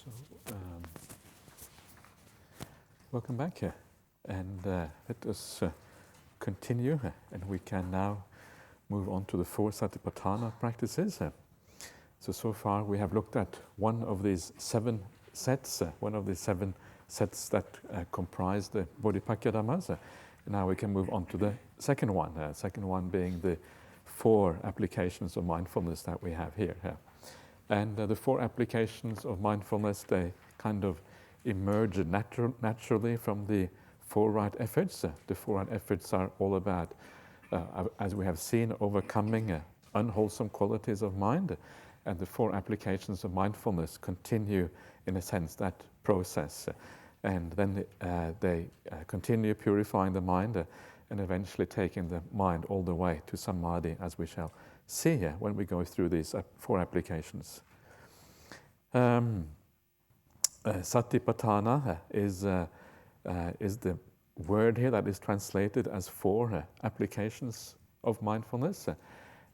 So, welcome back, and let us continue, and we can now move on to the 4 Satipatthana practices. So far we have looked at one of these 7 sets, that comprise the Bodhipakya Dhammas. Now we can move on to the second one being the 4 applications of mindfulness that we have here. And the 4 applications of mindfulness, they kind of emerge naturally from the 4 right efforts. The 4 right efforts are all about, as we have seen, overcoming unwholesome qualities of mind. And the 4 applications of mindfulness continue, in a sense, that process. And then they continue purifying the mind and eventually taking the mind all the way to samadhi, as we shall see here when we go through these 4 applications. Satipatthana is the word here that is translated as 4 applications of mindfulness.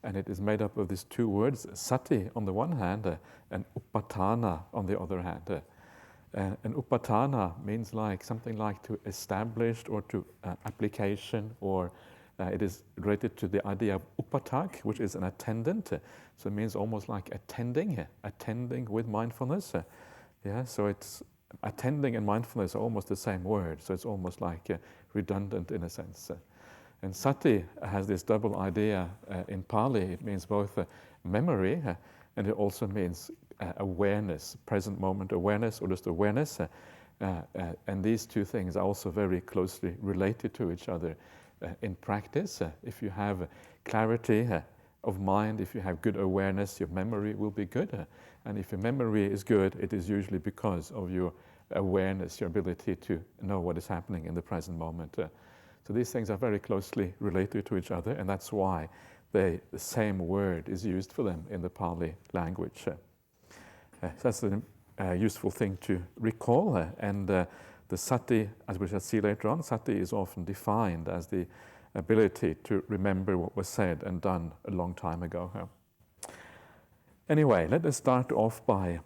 And it is made up of these 2 words, sati on the one hand, and upatthana on the other hand. And upatthana means something like to establish or to application, or it is related to the idea of upatak, which is an attendant. So it means almost like attending with mindfulness. So it's attending and mindfulness are almost the same word. So it's almost like redundant in a sense. And sati has this double idea in Pali. It means both memory and it also means awareness, present moment awareness, or just awareness. And these 2 things are also very closely related to each other in practice. If you have clarity of mind, if you have good awareness, your memory will be good. And if your memory is good, it is usually because of your awareness, your ability to know what is happening in the present moment. So these things are very closely related to each other, and that's why the same word is used for them in the Pali language. So that's a useful thing to recall. And the sati, as we shall see later on, sati is often defined as the ability to remember what was said and done a long time ago. Anyway, let us start off by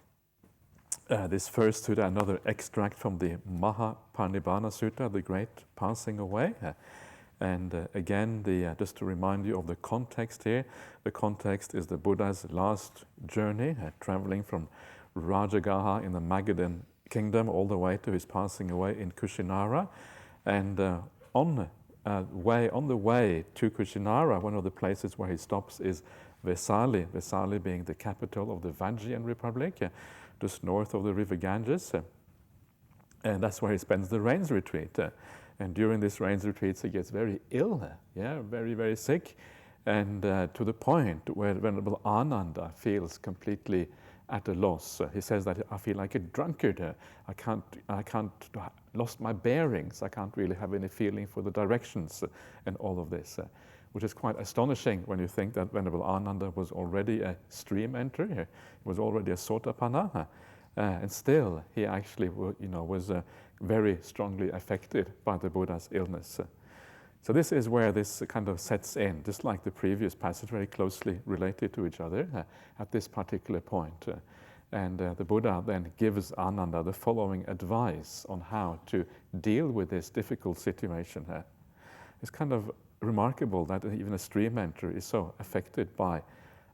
this first sutta, another extract from the Mahaparinibbana Sutta, the Great Passing Away. And again, just to remind you of the context here, the context is the Buddha's last journey, traveling from Rajagaha in the Magadhan kingdom all the way to his passing away in Kushinara. And on the way to Kushinara, one of the places where he stops is Vesali, Vesali being the capital of the Vajjian Republic, just north of the river Ganges. And that's where he spends the rains retreat. And during this rains retreat, he gets very ill, very, very sick, and to the point where Venerable Ananda feels completely at a loss. He says that I feel like a drunkard. I can't lost my bearings. I can't really have any feeling for the directions and all of this, which is quite astonishing when you think that Venerable Ananda was already a stream enter. He was already a Sotapanna. And still, he actually was very strongly affected by the Buddha's illness. So this is where this kind of sets in, just like the previous passage, very closely related to each other at this particular point. And the Buddha then gives Ananda the following advice on how to deal with this difficult situation. It's kind of remarkable that even a stream enter is so affected by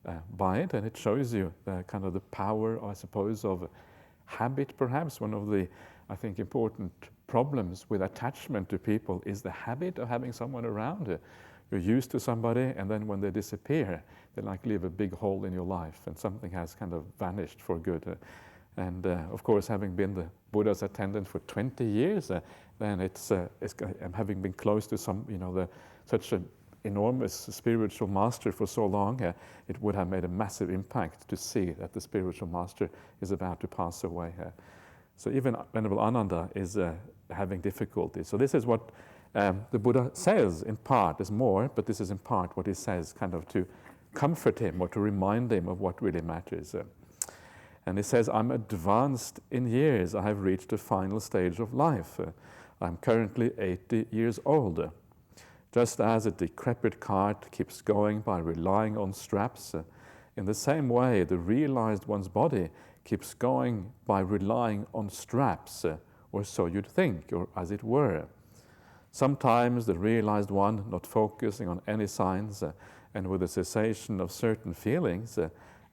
it, and it shows you kind of the power, I suppose, of habit. Perhaps one of the, I think, important problems with attachment to people is the habit of having someone around. You're used to somebody, and then when they disappear, they leave a big hole in your life, and something has kind of vanished for good. And of course, having been the Buddha's attendant for 20 years, then it's having been close to such an enormous spiritual master for so long, it would have made a massive impact to see that the spiritual master is about to pass away. So even Venerable Ananda is having difficulty. So this is what the Buddha says in part. There's more, but this is in part what he says, kind of to comfort him or to remind him of what really matters. And he says, I'm advanced in years. I have reached the final stage of life. I'm currently 80 years old. Just as a decrepit cart keeps going by relying on straps, in the same way the realized one's body keeps going by relying on straps, or so you'd think, or as it were. Sometimes the realized one, not focusing on any signs, and with the cessation of certain feelings,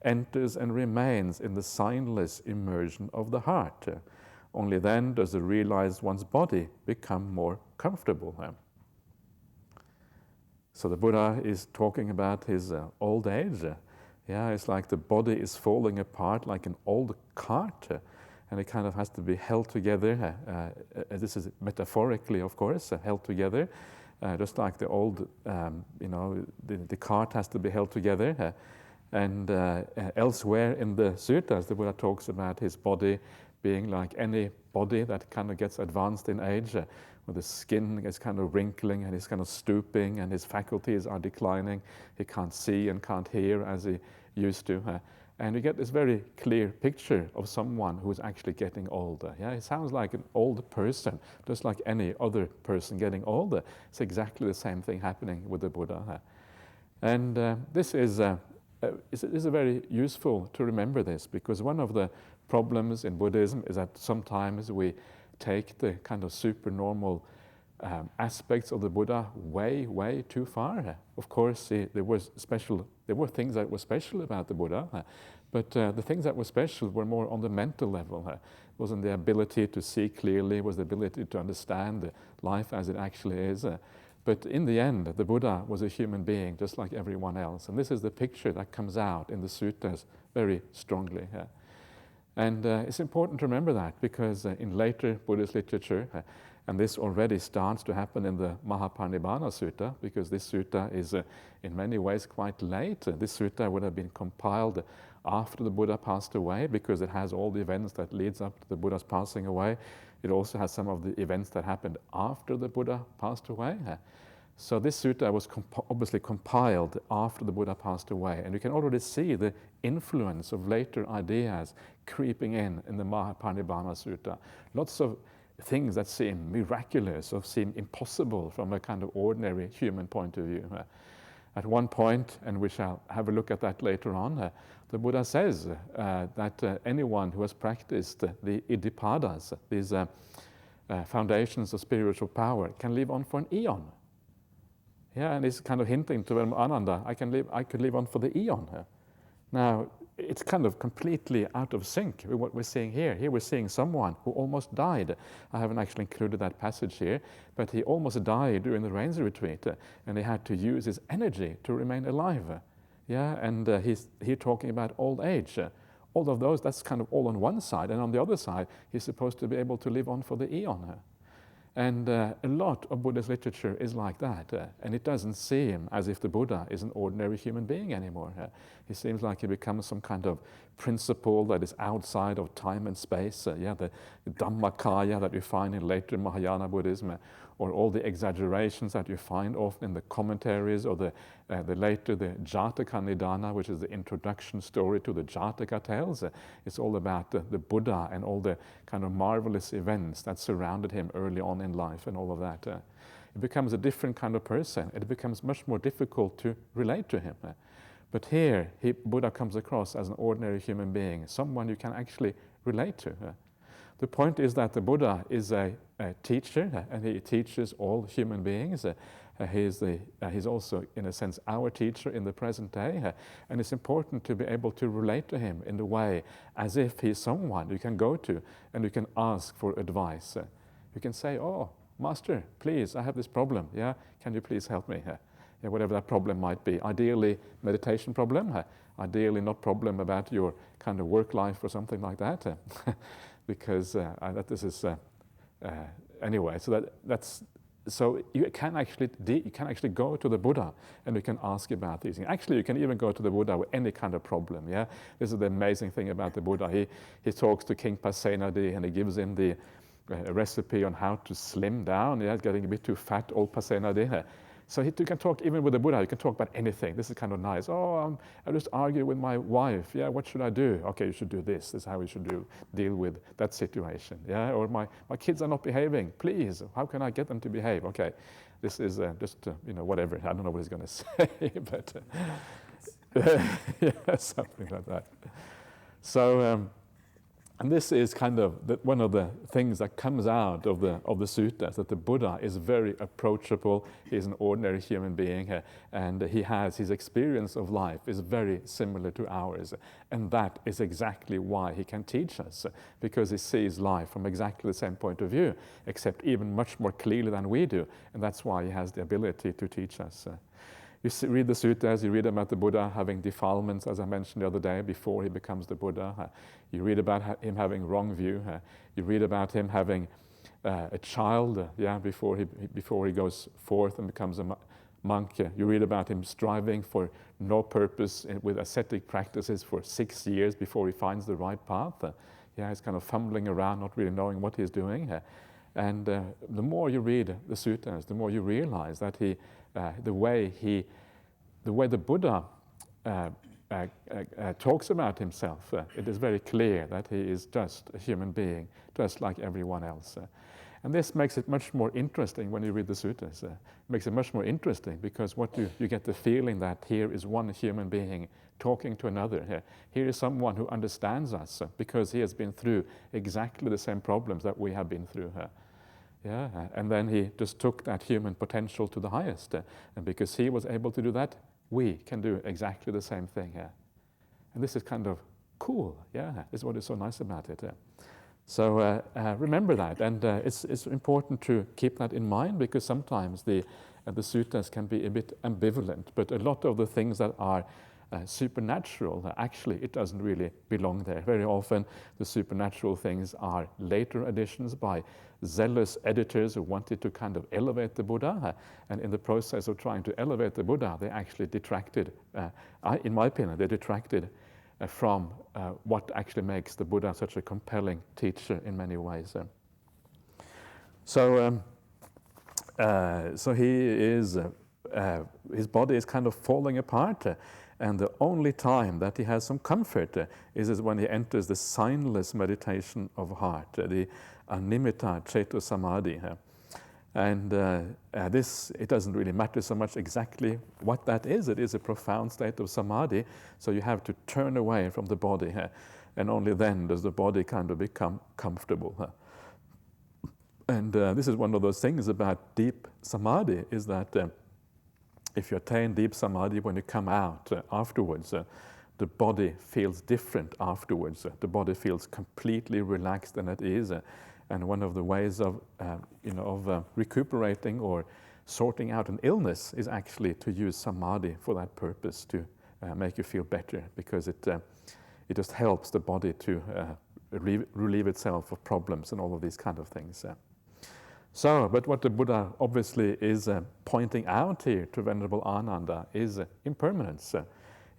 enters and remains in the signless immersion of the heart. Only then does the realized one's body become more comfortable. So the Buddha is talking about his old age. It's like the body is falling apart like an old cart, and it kind of has to be held together. This is metaphorically, of course, held together, just like the old, the cart has to be held together. And elsewhere in the suttas, the Buddha talks about his body being like any body that kind of gets advanced in age, where the skin is kind of wrinkling and he's kind of stooping and his faculties are declining. He can't see and can't hear as he used to. And you get this very clear picture of someone who is actually getting older. It sounds like an old person, just like any other person getting older. It's exactly the same thing happening with the Buddha. And this is very useful to remember this, because one of the problems in Buddhism is that sometimes we take the kind of supernormal aspects of the Buddha way, way too far. Of course, there were things that were special about the Buddha, but the things that were special were more on the mental level. It wasn't the ability to see clearly, it was the ability to understand life as it actually is. But in the end, the Buddha was a human being, just like everyone else. And this is the picture that comes out in the suttas very strongly. And it's important to remember that, because in later Buddhist literature, and this already starts to happen in the Mahaparinibbana Sutta, because this sutta is in many ways quite late. This sutta would have been compiled after the Buddha passed away, because it has all the events that leads up to the Buddha's passing away. It also has some of the events that happened after the Buddha passed away. So this sutta was obviously compiled after the Buddha passed away, and you can already see the influence of later ideas creeping in the Mahaparinibbana Sutta. Lots of things that seem miraculous or seem impossible from a kind of ordinary human point of view. At one point, and we shall have a look at that later on, the Buddha says that anyone who has practiced the Iddhipadas, these foundations of spiritual power, can live on for an eon. And he's kind of hinting to Ananda, I could live on for the eon. Now, it's kind of completely out of sync with what we're seeing here. Here we're seeing someone who almost died. I haven't actually included that passage here, but he almost died during the rains retreat, and he had to use his energy to remain alive. And he's here talking about old age. All of those, that's kind of all on one side, and on the other side, he's supposed to be able to live on for the eon. And a lot of Buddhist literature is like that, and it doesn't seem as if the Buddha is an ordinary human being anymore. He seems like he becomes some kind of principle that is outside of time and space. The Dhammakaya that you find in later Mahayana Buddhism, or all the exaggerations that you find often in the commentaries, or the Jataka Nidana, which is the introduction story to the Jataka tales. It's all about the Buddha and all the kind of marvelous events that surrounded him early on in life and all of that. It becomes a different kind of person. It becomes much more difficult to relate to him. But here, Buddha comes across as an ordinary human being, someone you can actually relate to. The point is that the Buddha is a teacher, and he teaches all human beings. He's also, in a sense, our teacher in the present day. And it's important to be able to relate to him in the way as if he's someone you can go to and you can ask for advice. You can say, oh, Master, please, I have this problem. Can you please help me? Whatever that problem might be. Ideally, meditation problem. Ideally, not problem about your kind of work life or something like that. Because this is anyway. So you can actually go to the Buddha and you can ask about these things. Actually, you can even go to the Buddha with any kind of problem. This is the amazing thing about the Buddha. He talks to King Pasenadi and he gives him the recipe on how to slim down. Getting a bit too fat, old Pasenadi. So you can talk even with the Buddha. You can talk about anything. This is kind of nice. I just argue with my wife. What should I do? Okay, you should do this. This is how you should deal with that situation. Or my kids are not behaving. Please, how can I get them to behave? Okay, this is just whatever. I don't know what he's going to say, but something like that. So And this is kind of one of the things that comes out of the suttas, that the Buddha is very approachable. He's an ordinary human being, and his experience of life is very similar to ours. And that is exactly why he can teach us, because he sees life from exactly the same point of view, except even much more clearly than we do. And that's why he has the ability to teach us. You read the suttas, you read about the Buddha having defilements, as I mentioned the other day, before he becomes the Buddha. You read about him having wrong view. You read about him having a child, before he goes forth and becomes a monk. You read about him striving for no purpose with ascetic practices for 6 years before he finds the right path. He's kind of fumbling around, not really knowing what he's doing. And the more you read the suttas, the more you realize that the way the Buddha talks about himself, it is very clear that he is just a human being, just like everyone else. And this makes it much more interesting when you read the suttas. It makes it much more interesting because you get the feeling that here is one human being talking to another. Here is someone who understands us because he has been through exactly the same problems that we have been through. And then he just took that human potential to the highest. And because he was able to do that, we can do exactly the same thing. And this is kind of cool. This is what is so nice about it. So remember that. And it's important to keep that in mind, because sometimes the suttas can be a bit ambivalent. But a lot of the things that are supernatural, actually, it doesn't really belong there. Very often, the supernatural things are later additions by zealous editors who wanted to kind of elevate the Buddha. And in the process of trying to elevate the Buddha, they actually detracted, in my opinion, they detracted from what actually makes the Buddha such a compelling teacher in many ways. So he is, his body is kind of falling apart. And the only time that he has some comfort is when he enters the signless meditation of heart, the Animitta Ceto Samadhi. And this, it doesn't really matter so much exactly what that is. It is a profound state of samadhi, so you have to turn away from the body, and only then does the body kind of become comfortable. And this is one of those things about deep samadhi, is that if you attain deep samadhi, when you come out afterwards, the body feels different afterwards. The body feels completely relaxed and at ease. And one of the ways of recuperating or sorting out an illness is actually to use samadhi for that purpose, to make you feel better, because it just helps the body to relieve itself of problems and all of these kind of things. But what the Buddha obviously is pointing out here to Venerable Ananda is impermanence.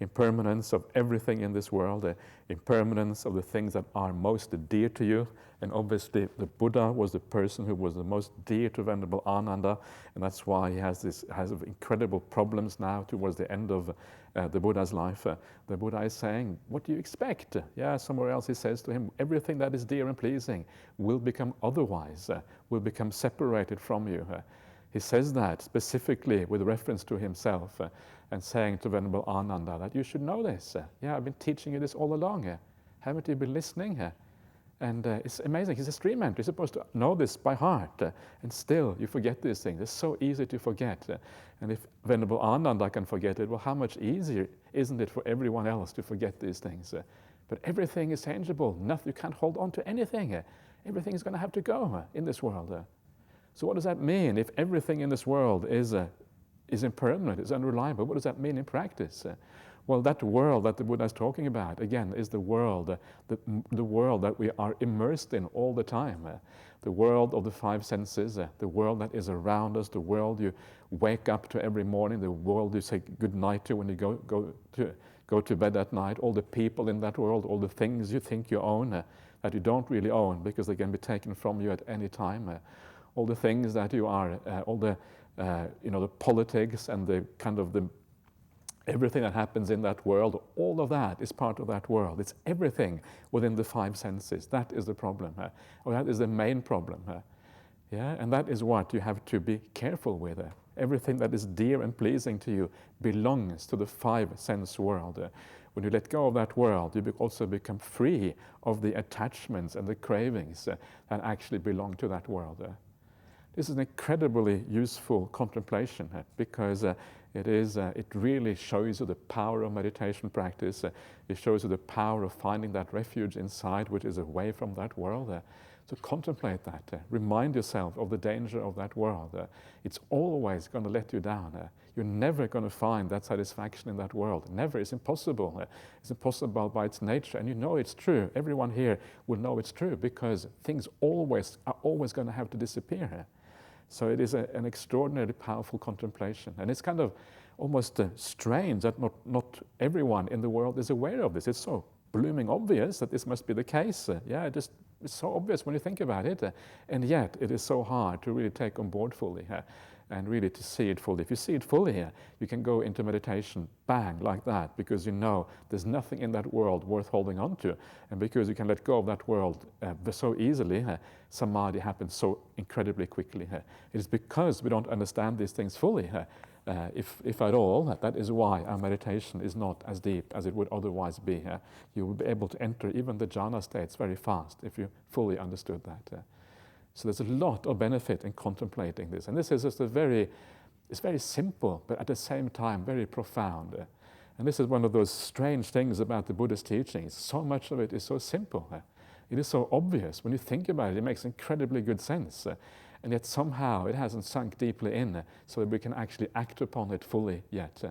Impermanence of everything in this world, impermanence of the things that are most dear to you. And obviously the Buddha was the person who was the most dear to Venerable Ananda, and that's why he has incredible problems now towards the end of the Buddha's life. The Buddha is saying, what do you expect? Somewhere else he says to him, everything that is dear and pleasing will become otherwise, will become separated from you. He says that specifically with reference to himself, and saying to Venerable Ananda that you should know this. I've been teaching you this all along. Haven't you been listening? And it's amazing. He's a stream mentor. You're supposed to know this by heart, and still you forget these things. It's so easy to forget. And if Venerable Ananda can forget it, well, how much easier isn't it for everyone else to forget these things? But everything is changeable. Nothing, you can't hold on to anything. Everything is going to have to go in this world. So what does that mean? If everything in this world is impermanent, is unreliable, what does that mean in practice? Well, that world that the Buddha is talking about, again, is the world that we are immersed in all the time. The world of the five senses, the world that is around us, the world you wake up to every morning, the world you say good night to when you go to bed at night, all the people in that world, all the things you think you own that you don't really own because they can be taken from you at any time. All the things that you are, all the the politics and the kind of everything that happens in that world, all of that is part of that world. It's everything within the five senses. That is the problem, or that is the main problem. And that is what you have to be careful with. Everything that is dear and pleasing to you belongs to the five sense world. when you let go of that world, you also become free of the attachments and the cravings that actually belong to that world. This is an incredibly useful contemplation because it really shows you the power of meditation practice. It shows you the power of finding that refuge inside, which is away from that world. So contemplate that. Remind yourself of the danger of that world. It's always going to let you down. You're never going to find that satisfaction in that world. Never. It's impossible. It's impossible by its nature. And you know it's true. Everyone here will know it's true because things are always going to have to disappear. So it is an extraordinarily powerful contemplation. And it's kind of almost strange that not everyone in the world is aware of this. It's so blooming obvious that this must be the case. It's so obvious when you think about it. And yet it is so hard to really take on board fully and really to see it fully. If you see it fully here, you can go into meditation, bang, like that, because you know there's nothing in that world worth holding on to. And because you can let go of that world so easily, samadhi happens so incredibly quickly. It is because we don't understand these things fully, if at all, that is why our meditation is not as deep as it would otherwise be. You will be able to enter even the jhana states very fast if you fully understood that. So there's a lot of benefit in contemplating this. And this is just it's very simple, but at the same time very profound. And this is one of those strange things about the Buddha's teachings. So much of it is so simple. It is so obvious. When you think about it, it makes incredibly good sense. And yet somehow it hasn't sunk deeply in so that we can actually act upon it fully yet.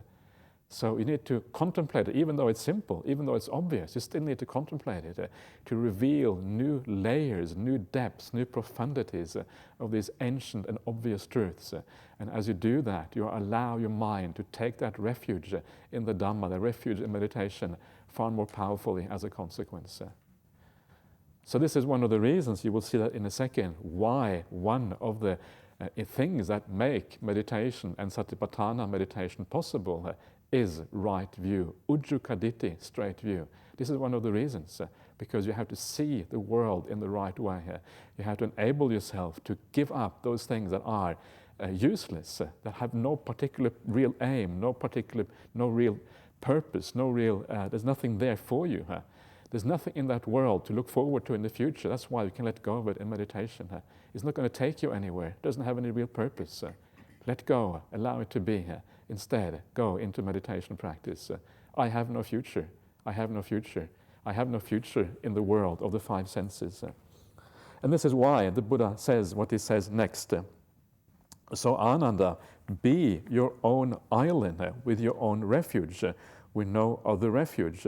So you need to contemplate it, even though it's simple, even though it's obvious, you still need to contemplate it to reveal new layers, new depths, new profundities of these ancient and obvious truths. And as you do that, you allow your mind to take that refuge in the Dhamma, the refuge in meditation, far more powerfully as a consequence. So this is one of the reasons, you will see that in a second, why one of the things that make meditation and Satipatthana meditation possible is right view, ujjukaditi, straight view. This is one of the reasons, because you have to see the world in the right way. You have to enable yourself to give up those things that are useless, that have no particular real aim, no real purpose, there's nothing there for you. There's nothing in that world to look forward to in the future. That's why you can let go of it in meditation. It's not going to take you anywhere. It doesn't have any real purpose. Let go, allow it to be. Instead, go into meditation practice. I have no future. I have no future. I have no future in the world of the five senses. And this is why the Buddha says what he says next. So Ananda, be your own island with your own refuge, with no other refuge.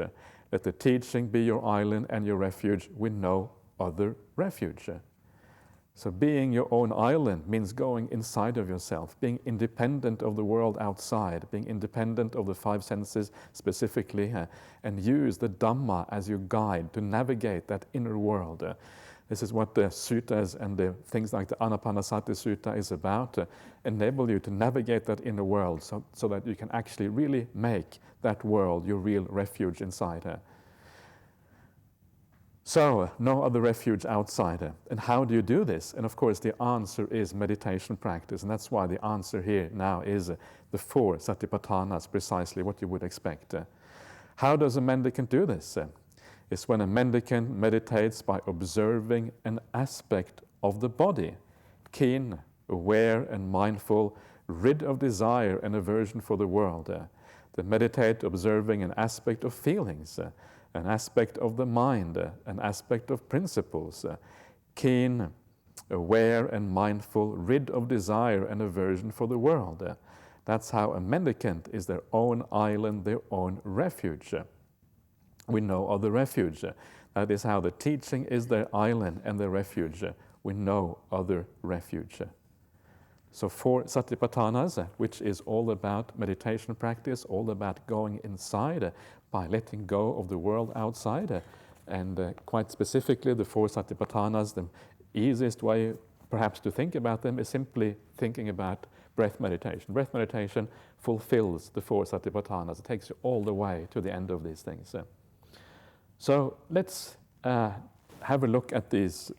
Let the teaching be your island and your refuge with no other refuge. So being your own island means going inside of yourself, being independent of the world outside, being independent of the five senses specifically, and use the Dhamma as your guide to navigate that inner world. This is what the suttas and the things like the Anapanasati Sutta is about, enable you to navigate that inner world so that you can actually really make that world your real refuge inside. So, no other refuge outside. And how do you do this? And of course, the answer is meditation practice. And that's why the answer here now is the four Satipatthanas, precisely what you would expect. How does a mendicant do this? It's when a mendicant meditates by observing an aspect of the body, keen, aware, and mindful, rid of desire and aversion for the world. They meditate observing an aspect of feelings, an aspect of the mind, an aspect of principles, keen, aware, and mindful, rid of desire and aversion for the world. That's how a mendicant is their own island, their own refuge. With no other refuge. That is how the teaching is their island and their refuge, with no other refuge. So four Satipatthanas, which is all about meditation practice, all about going inside by letting go of the world outside. And quite specifically, the four Satipatthanas, the easiest way perhaps to think about them is simply thinking about breath meditation. Breath meditation fulfills the four Satipatthanas. It takes you all the way to the end of these things. So let's have a look at this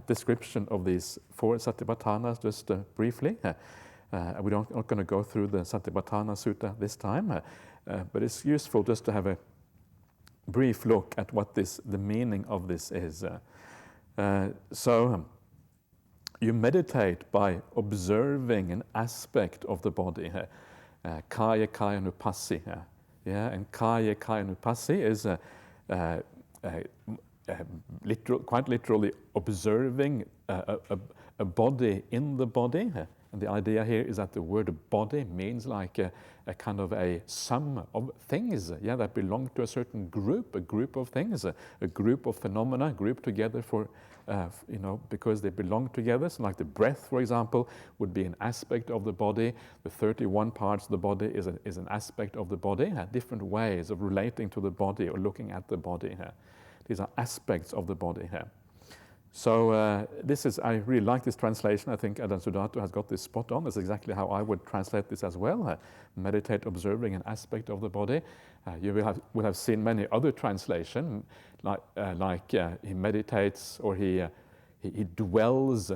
description of these four Satipatthanas just briefly. We're not going to go through the Satipatthana Sutra this time, but it's useful just to have brief look at what the meaning of this is. So you meditate by observing an aspect of the body. Kaya kaya nupassi. Yeah, and kaya kaya nupassi is quite literally observing a body in the body. And the idea here is that the word body means like a kind of a sum of things, that belong to a certain group, a group of things, a group of phenomena grouped together for, because they belong together. So like the breath, for example, would be an aspect of the body. The 31 parts of the body is an aspect of the body. Different ways of relating to the body or looking at the body. These are aspects of the body here. So I really like this translation. I think Ajahn Sudato has got this spot on. That's exactly how I would translate this as well. Meditate observing an aspect of the body. You will have seen many other translations, like he meditates or he dwells,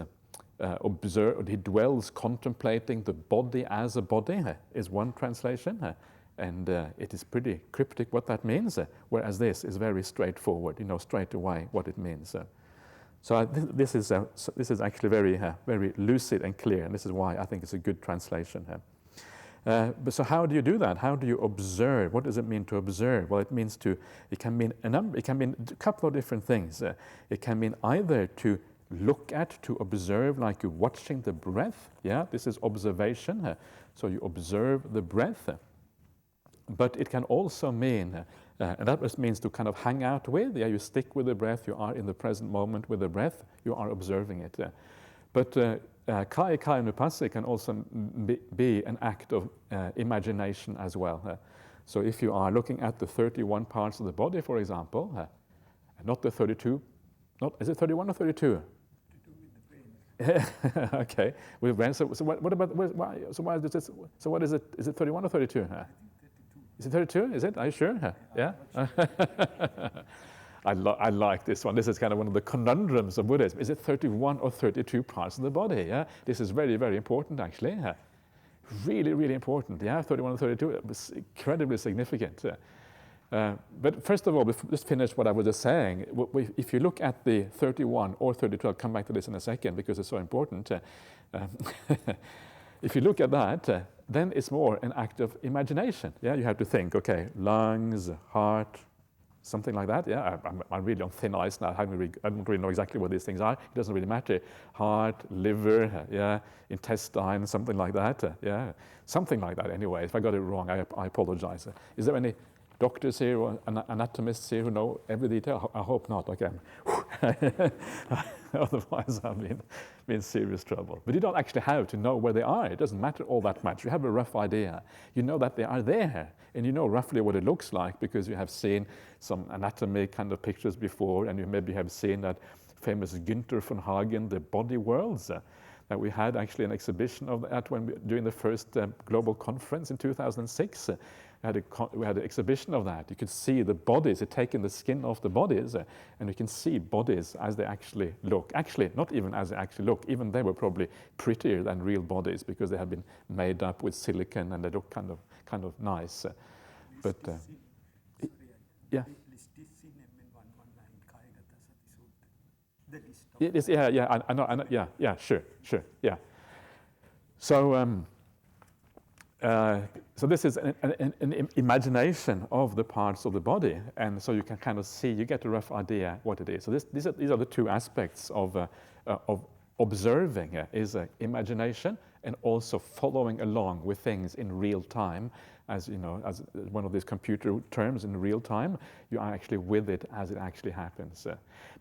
he dwells contemplating the body as a body is one translation. And it is pretty cryptic what that means, whereas this is very straightforward, straight away what it means. So this is actually very lucid and clear, and this is why I think it's a good translation here. But so how do you do that? How do you observe? What does it mean to observe? Well, it can mean a couple of different things. It can mean either to look at, to observe, like you're watching the breath. Yeah, this is observation. So you observe the breath. But it can also mean, and that just means to kind of hang out with. Yeah, you stick with the breath. You are in the present moment with the breath. You are observing it. But kaya kaya nupassi can also be an act of imagination as well. So if you are looking at the 31 parts of the body, for example, not the 32, is it 31 or 32? 32 with the brain. Okay, with brain. So what about? Why is this? So what is it? Is it 31 or 32? Is it 32? Is it? Are you sure? Yeah. I like this one. This is kind of one of the conundrums of Buddhism. Is it 31 or 32 parts of the body? Yeah. This is very, very important, actually. Really, really important. Yeah. 31 and 32. It was incredibly significant. But first of all, just finish what I was just saying. If you look at the 31 or 32, I'll come back to this in a second because it's so important. If you look at that, then it's more an act of imagination. Yeah, you have to think, okay, lungs, heart, something like that. Yeah, I'm really on thin ice now. I don't really know exactly what these things are. It doesn't really matter. Heart, liver, yeah, intestine, something like that. Yeah, something like that anyway. If I got it wrong, I apologize. Is there any doctors here or anatomists here who know every detail? I hope not. Okay. Otherwise, I'll be in serious trouble. But you don't actually have to know where they are. It doesn't matter all that much. You have a rough idea. You know that they are there, and you know roughly what it looks like because you have seen some anatomy kind of pictures before, and you maybe have seen that famous Günther von Hagen, the body worlds, that we had actually an exhibition of that during the first global conference in 2006. We had an exhibition of that. You could see the bodies, they'd taken the skin off the bodies, and you can see bodies as they actually look. Actually, not even as they actually look. Even they were probably prettier than real bodies because they had been made up with silicone and they look kind of nice. But yeah. Yeah, I know, yeah, sure, yeah. So. So this is an imagination of the parts of the body, and so you can kind of see, you get a rough idea what it is. So these are the two aspects of observing, is imagination and also following along with things in real time, as one of these computer terms, in real time. You are actually with it as it actually happens.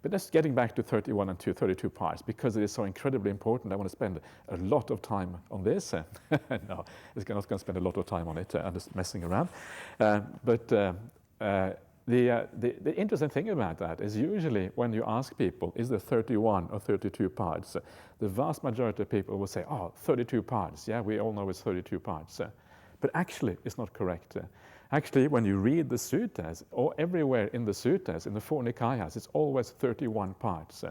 But just getting back to 31 and 32 parts, because it is so incredibly important, I want to spend a lot of time on this. No, I'm not going to spend a lot of time on it. I'm just messing around. But the interesting thing about that is usually when you ask people, is there 31 or 32 parts? The vast majority of people will say, 32 parts. Yeah, we all know it's 32 parts. But actually, it's not correct. Actually, when you read the suttas, or everywhere in the suttas, in the four Nikayas, it's always 31 parts.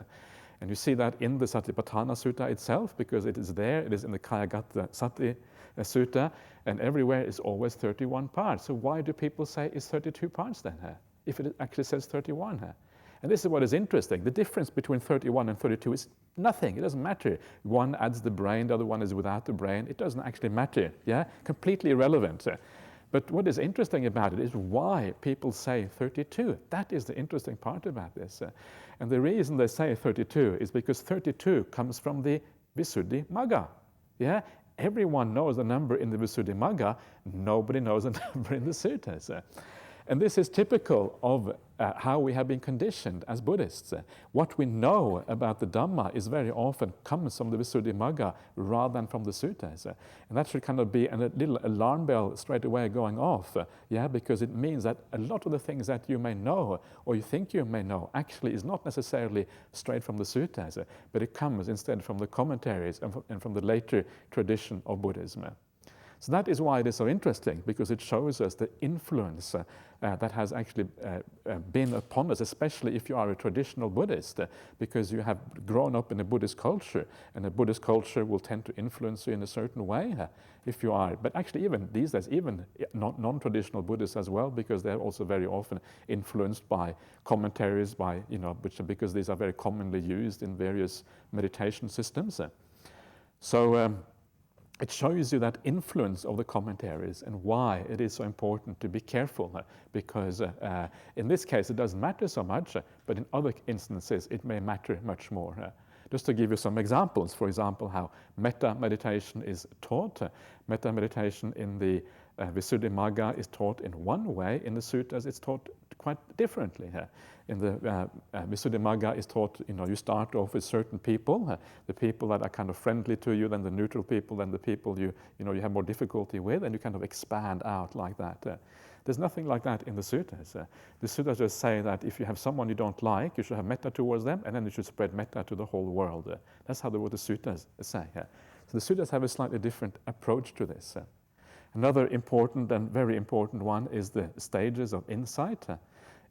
And you see that in the Satipatthana Sutra itself, because it is there, it is in the Kayagata Sati Sutta, and everywhere is always 31 parts. So why do people say it's 32 parts then? if it actually says 31. And this is what is interesting. The difference between 31 and 32 is nothing. It doesn't matter. One adds the brain, the other one is without the brain. It doesn't actually matter. Yeah, completely irrelevant. But what is interesting about it is why people say 32. That is the interesting part about this. And the reason they say 32 is because 32 comes from the Visuddhimagga. Yeah, everyone knows the number in the Visuddhimagga. Nobody knows the number in the suttas. And this is typical of how we have been conditioned as Buddhists. What we know about the Dhamma is very often comes from the Visuddhimagga rather than from the suttas. And that should kind of be a little alarm bell straight away going off, because it means that a lot of the things that you may know or you think you may know actually is not necessarily straight from the suttas, but it comes instead from the commentaries and from the later tradition of Buddhism. So that is why it is so interesting, because it shows us the influence that has actually been upon us, especially if you are a traditional Buddhist, because you have grown up in a Buddhist culture, and a Buddhist culture will tend to influence you in a certain way if you are. But actually even these days, even non-traditional Buddhists as well, because they're also very often influenced by commentaries, because these are very commonly used in various meditation systems. It shows you that influence of the commentaries and why it is so important to be careful, because in this case it doesn't matter so much, but in other instances it may matter much more. Just to give you some examples, for example, how metta meditation is taught. Metta meditation in the Visuddhimagga is taught in one way. In the suttas it's taught quite differently. In the Visuddhimagga is taught, you start off with certain people, the people that are kind of friendly to you, then the neutral people, then the people you have more difficulty with, and you kind of expand out like that. There's nothing like that in the suttas. The suttas just say that if you have someone you don't like, you should have metta towards them, and then you should spread metta to the whole world. That's what the suttas say. So the suttas have a slightly different approach to this. Another important and very important one is the stages of insight.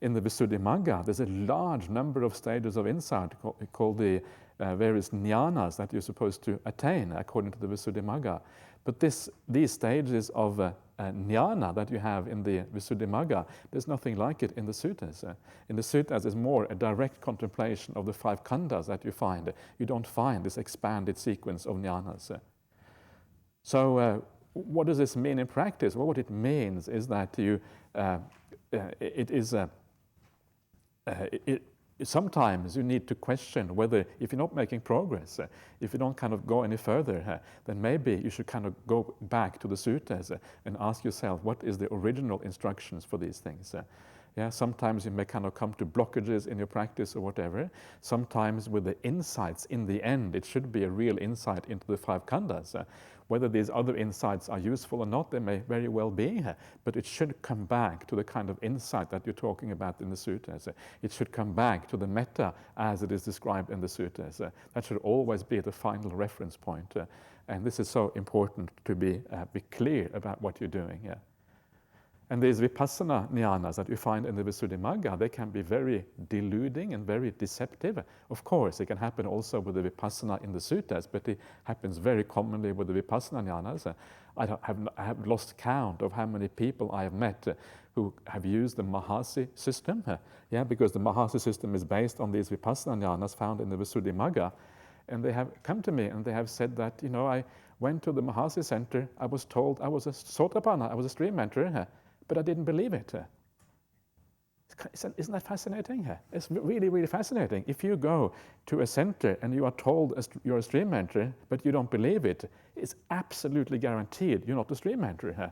In the Visuddhimagga, there's a large number of stages of insight called the various jhanas that you're supposed to attain according to the Visuddhimagga. But these stages of jhana that you have in the Visuddhimagga, there's nothing like it in the suttas. In the suttas, there's more a direct contemplation of the 5 khandhas that you find. You don't find this expanded sequence of jhanas. So what does this mean in practice? Well, what it means is that sometimes you need to question whether, if you're not making progress, if you don't kind of go any further, then maybe you should kind of go back to the suttas and ask yourself, what is the original instructions for these things? Sometimes you may kind of come to blockages in your practice or whatever. Sometimes with the insights in the end, it should be a real insight into the 5 khandhas. Whether these other insights are useful or not, they may very well be, but it should come back to the kind of insight that you're talking about in the suttas. It should come back to the metta as it is described in the suttas. That should always be the final reference point. And this is so important to be clear about what you're doing. And these vipassana jhanas that you find in the Visuddhimagga, they can be very deluding and very deceptive. Of course, it can happen also with the vipassana in the suttas, but it happens very commonly with the vipassana jhanas. I have lost count of how many people I have met who have used the Mahasi system. Because the Mahasi system is based on these vipassana jhanas found in the Visuddhimagga. And they have come to me and they have said that, I went to the Mahasi center, I was told I was a Sotapanna, I was a stream mentor, but I didn't believe it. Isn't that fascinating? It's really, really fascinating. If you go to a center and you are told you're a stream mentor, but you don't believe it, it's absolutely guaranteed you're not a stream mentor.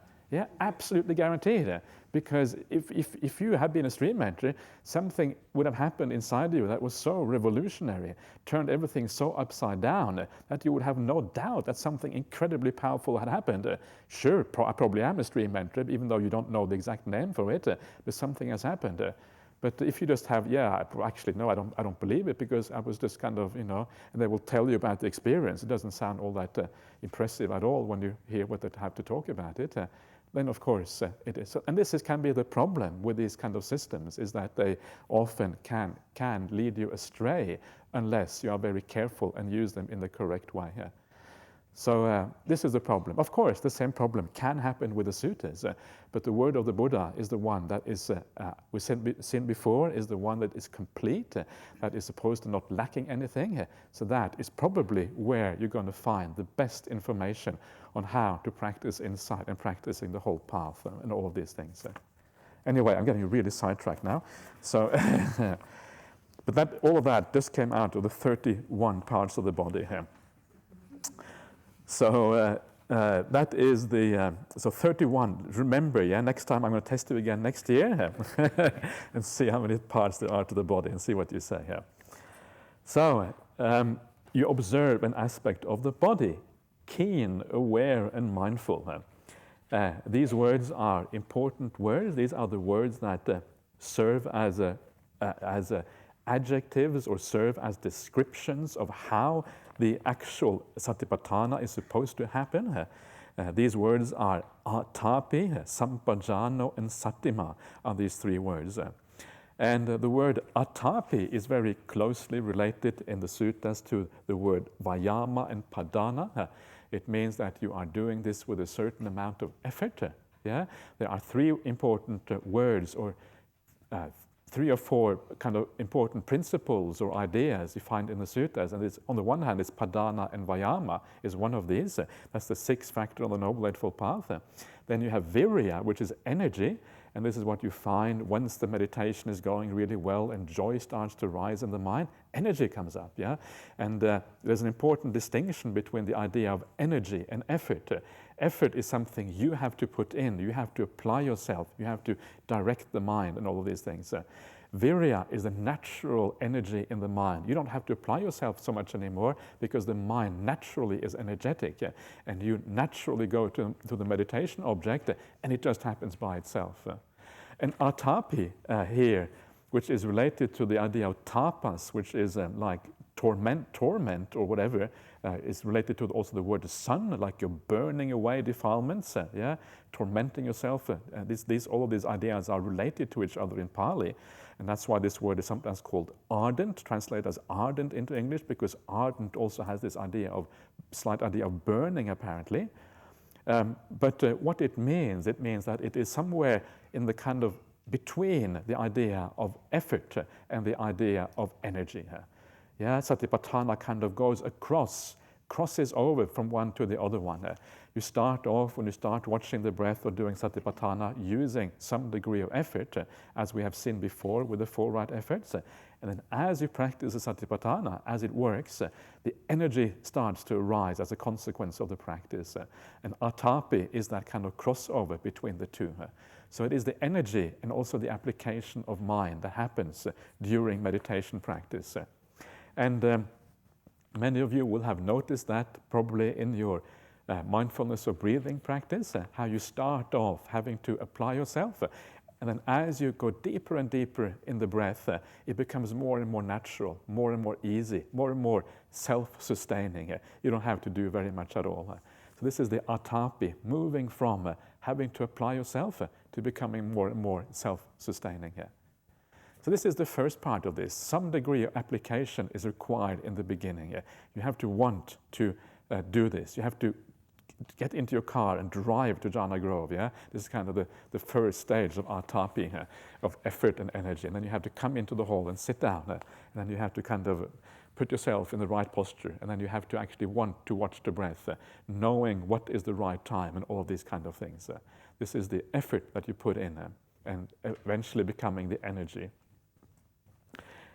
Absolutely guaranteed. Because if you had been a stream mentor, something would have happened inside you that was so revolutionary, turned everything so upside down, that you would have no doubt that something incredibly powerful had happened. Sure, I probably am a stream mentor, even though you don't know the exact name for it, but something has happened. But if you just have, actually, no, I don't believe it, because I was just kind of, and they will tell you about the experience. It doesn't sound all that impressive at all when you hear what they have to talk about it. Then of course it is. And this can be the problem with these kind of systems, is that they often can lead you astray unless you are very careful and use them in the correct way. So this is the problem. Of course, the same problem can happen with the suttas, but the word of the Buddha is the one that is, we've seen before, is the one that is complete, that is supposed to not lacking anything. So that is probably where you're going to find the best information on how to practice insight and practicing the whole path and all of these things. Anyway, I'm getting really sidetracked now. So, but all of that just came out of the 31 parts of the body here. So that is the, so 31, remember, yeah, next time I'm going to test you again next year and see how many parts there are to the body and see what you say here. So you observe an aspect of the body, keen, aware, and mindful. These words are important words. These are the words that serve as adjectives or serve as descriptions of how the actual Satipatthana is supposed to happen. These words are atapi, sampajano, and satima are these three words. And the word atapi is very closely related in the suttas to the word vayama and padana. It means that you are doing this with a certain amount of effort. Yeah? There are three important words or three or four kind of important principles or ideas you find in the suttas. And it's, on the one hand, it's padana and vayama is one of these. That's the sixth factor on the Noble Eightfold Path. Then you have virya, which is energy. And this is what you find once the meditation is going really well and joy starts to rise in the mind, energy comes up, yeah? And there's an important distinction between the idea of energy and effort. Effort is something you have to put in, you have to apply yourself, you have to direct the mind and all of these things. Virya is the natural energy in the mind. You don't have to apply yourself so much anymore because the mind naturally is energetic, and you naturally go to the meditation object and it just happens by itself. And atapi here, which is related to the idea of tapas, which is like torment or whatever, is related to also the word sun, like you're burning away defilements, tormenting yourself. All of these ideas are related to each other in Pali, and that's why this word is sometimes called ardent, translated as ardent into English, because ardent also has this slight idea of burning, apparently. But what it means that it is somewhere in the kind of between the idea of effort and the idea of energy. Yeah, Satipatthana kind of goes crosses over from one to the other one. You start off, when you start watching the breath or doing Satipatthana, using some degree of effort, as we have seen before with the four right efforts. And then as you practice the Satipatthana, as it works, the energy starts to arise as a consequence of the practice. And atapi is that kind of crossover between the two. So it is the energy and also the application of mind that happens during meditation practice. And many of you will have noticed that probably in your mindfulness or breathing practice, how you start off having to apply yourself. And then as you go deeper and deeper in the breath, it becomes more and more natural, more and more easy, more and more self-sustaining. You don't have to do very much at all. So this is the atapi, moving from having to apply yourself to becoming more and more self-sustaining. So this is the first part of this. Some degree of application is required in the beginning. You have to want to do this. You have to get into your car and drive to Jhana Grove. This is kind of the first stage of atapi, of effort and energy. And then you have to come into the hall and sit down. And then you have to kind of put yourself in the right posture. And then you have to actually want to watch the breath, knowing what is the right time and all of these kind of things. This is the effort that you put in and eventually becoming the energy.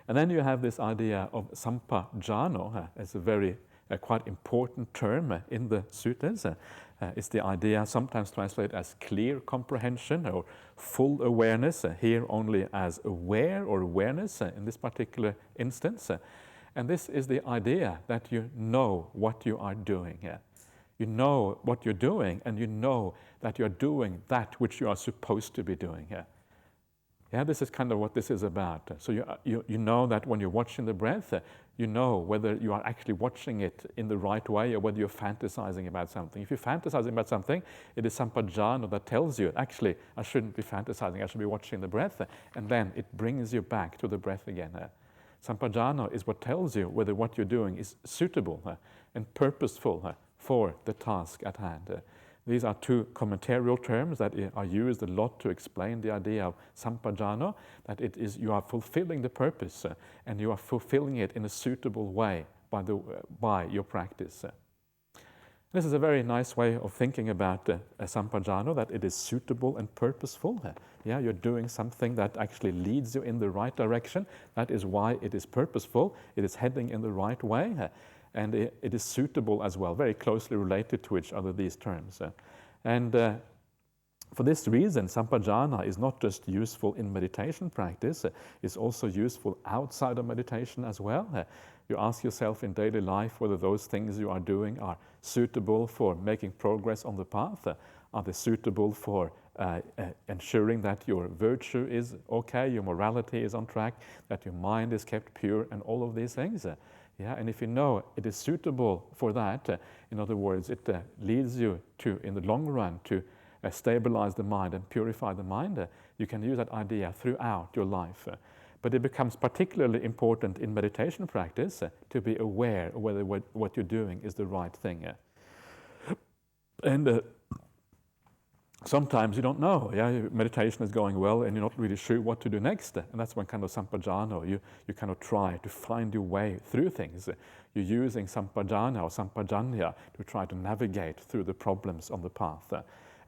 And then you have this idea of sampajano as a very quite important term in the suttas. It's the idea sometimes translated as clear comprehension or full awareness, here only as aware or awareness in this particular instance. And this is the idea that you know what you are doing. You know what you're doing, and you know that you're doing that which you are supposed to be doing. Yeah, this is kind of what this is about. So you know that when you're watching the breath, you know whether you are actually watching it in the right way or whether you're fantasizing about something. If you're fantasizing about something, it is sampajano that tells you, actually, I shouldn't be fantasizing, I should be watching the breath. And then it brings you back to the breath again. Sampajano is what tells you whether what you're doing is suitable and purposeful for the task at hand. These are two commentarial terms that are used a lot to explain the idea of sampajana, that it is you are fulfilling the purpose and you are fulfilling it in a suitable way by your practice. This is a very nice way of thinking about a sampajana, that it is suitable and purposeful. Yeah, you're doing something that actually leads you in the right direction. That is why it is purposeful. It is heading in the right way. And it is suitable as well, very closely related to each other, these terms. And for this reason, sampajana is not just useful in meditation practice, it's also useful outside of meditation as well. You ask yourself in daily life whether those things you are doing are suitable for making progress on the path. Are they suitable for ensuring that your virtue is okay, your morality is on track, that your mind is kept pure, and all of these things? Yeah, and if you know it is suitable for that, in other words, it leads you to, in the long run, to stabilize the mind and purify the mind, you can use that idea throughout your life. But it becomes particularly important in meditation practice to be aware of whether what you're doing is the right thing. And sometimes you don't know. Yeah, meditation is going well and you're not really sure what to do next. And that's when kind of sampajana, you kind of try to find your way through things. You're using sampajana or sampajanya to try to navigate through the problems on the path.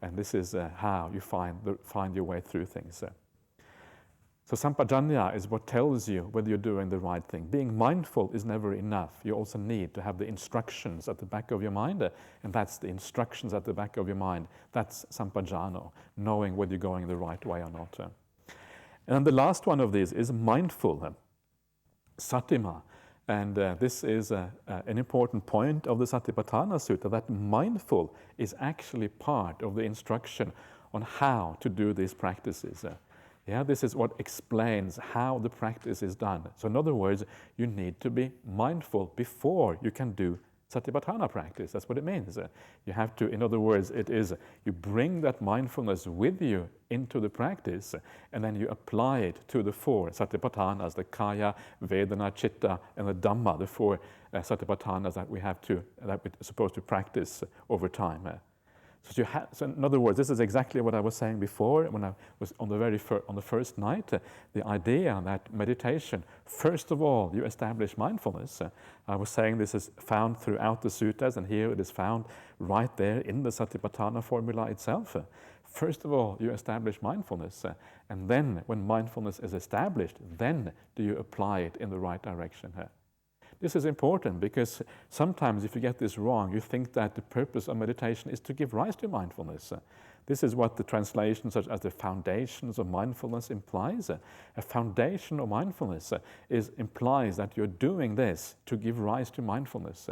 And this is how you find your way through things. So sampajanya is what tells you whether you're doing the right thing. Being mindful is never enough. You also need to have the instructions at the back of your mind, and that's the instructions at the back of your mind. That's sampajana, knowing whether you're going the right way or not. And the last one of these is mindful, satima. And this is an important point of the Satipatthana Sutra, that mindful is actually part of the instruction on how to do these practices. Yeah, this is what explains how the practice is done. So in other words, you need to be mindful before you can do Satipatthana practice. That's what it means. You have to, in other words, it is you bring that mindfulness with you into the practice, and then you apply it to the four Satipatthanas, the Kaya, Vedana, Chitta, and the Dhamma, the four Satipatthanas that we're supposed to practice over time. So in other words, this is exactly what I was saying before when I was on the first night, the idea that meditation, first of all, you establish mindfulness. I was saying this is found throughout the suttas, and here it is found right there in the Satipatthana formula itself. First of all, you establish mindfulness, and then when mindfulness is established, then do you apply it in the right direction. This is important because sometimes if you get this wrong, you think that the purpose of meditation is to give rise to mindfulness. This is what the translations such as the foundations of mindfulness implies. A foundation of mindfulness implies that you're doing this to give rise to mindfulness.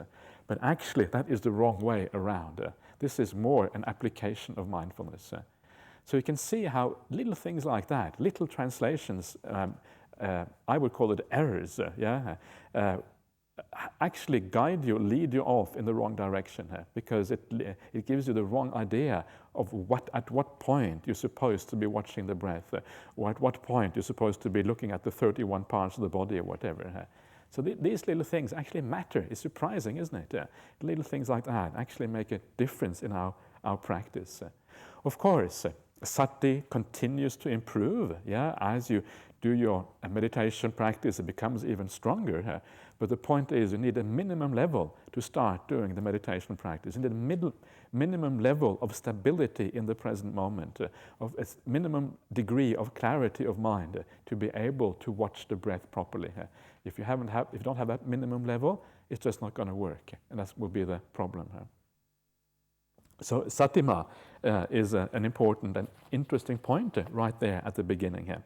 But actually, that is the wrong way around. This is more an application of mindfulness. So you can see how little things like that, little translations, I would call it errors, actually lead you off in the wrong direction because it gives you the wrong idea of at what point you're supposed to be watching the breath, or at what point you're supposed to be looking at the 31 parts of the body or whatever. So these little things actually matter. It's surprising, isn't it? Little things like that actually make a difference in our practice. Of course, sati continues to improve, as you do your meditation practice, it becomes even stronger. But the point is, you need a minimum level to start doing the meditation practice. You need a minimum level of stability in the present moment, of a minimum degree of clarity of mind to be able to watch the breath properly. If you don't have that minimum level, it's just not going to work, and that will be the problem. So satima is an important and interesting point right there at the beginning here.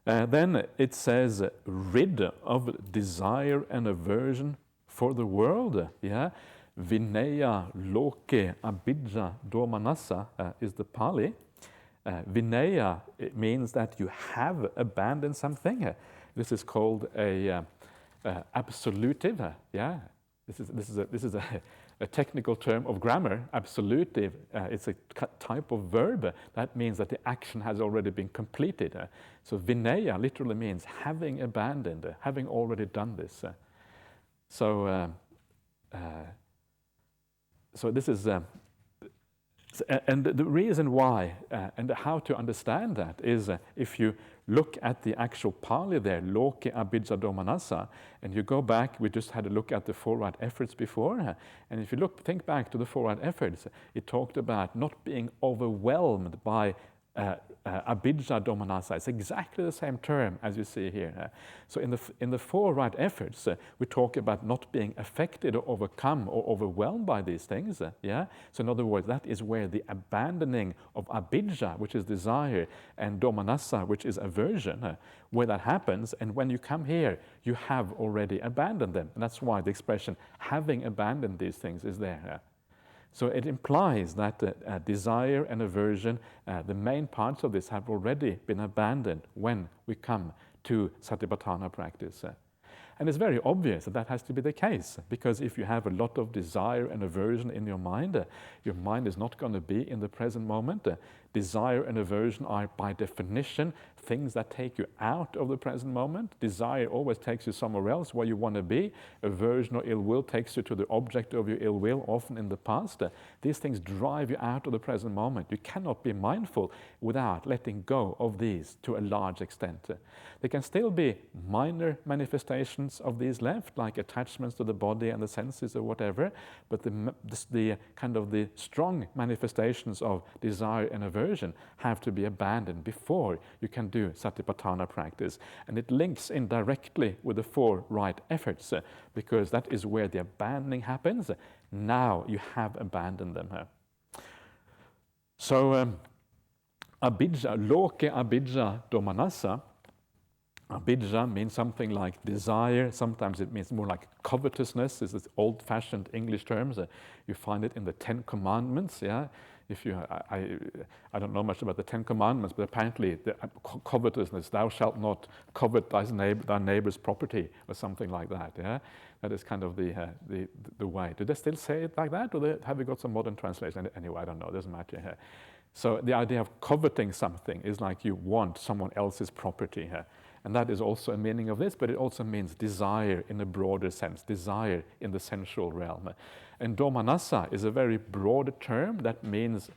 Then it says, rid of desire and aversion for the world. Vinaya loke abhijja domanassa is the Pali. Vinaya, it means that you have abandoned something. This is called a absolutive. This is a technical term of grammar. Absolutive, it's a type of verb. That means that the action has already been completed. So vinaya literally means having abandoned, having already done this. So so this is, and the reason why and how to understand that is if you look at the actual Pali there, loke abhijja domanassa, and you go back, we just had a look at the four right efforts before, and if you think back to the four right efforts, it talked about not being overwhelmed by abhijja domanassa. It's exactly the same term as you see here. So in the four right efforts, we talk about not being affected or overcome or overwhelmed by these things. Yeah. So in other words, that is where the abandoning of abhijja, which is desire, and domanassa, which is aversion, where that happens. And when you come here, you have already abandoned them, and that's why the expression "having abandoned these things" is there. So it implies that desire and aversion, the main parts of this, have already been abandoned when we come to Satipatthana practice. And it's very obvious that that has to be the case, because if you have a lot of desire and aversion in your mind is not going to be in the present moment. Desire and aversion are, by definition, things that take you out of the present moment. Desire always takes you somewhere else where you want to be. Aversion or ill will takes you to the object of your ill will, often in the past. These things drive you out of the present moment. You cannot be mindful without letting go of these to a large extent. There can still be minor manifestations of these left, like attachments to the body and the senses or whatever, but the kind of the strong manifestations of desire and aversion have to be abandoned before you can do Satipatthana practice. And it links in directly with the four right efforts, because that is where the abandoning happens. Now you have abandoned them. So abhijja, loke abhijja domanassa. Abhijja means something like desire. Sometimes it means more like covetousness. This is old-fashioned English terms. You find it in the Ten Commandments. Yeah, if you, I don't know much about the Ten Commandments, but apparently the covetousness, thou shalt not covet thy neighbor's property, or something like that. Yeah, that is kind of the way. Do they still say it like that, or have we got some modern translation? Anyway, I don't know. It doesn't matter. So the idea of coveting something is like you want someone else's property. And that is also a meaning of this, but it also means desire in a broader sense, desire in the sensual realm. And domanassa is a very broad term that means,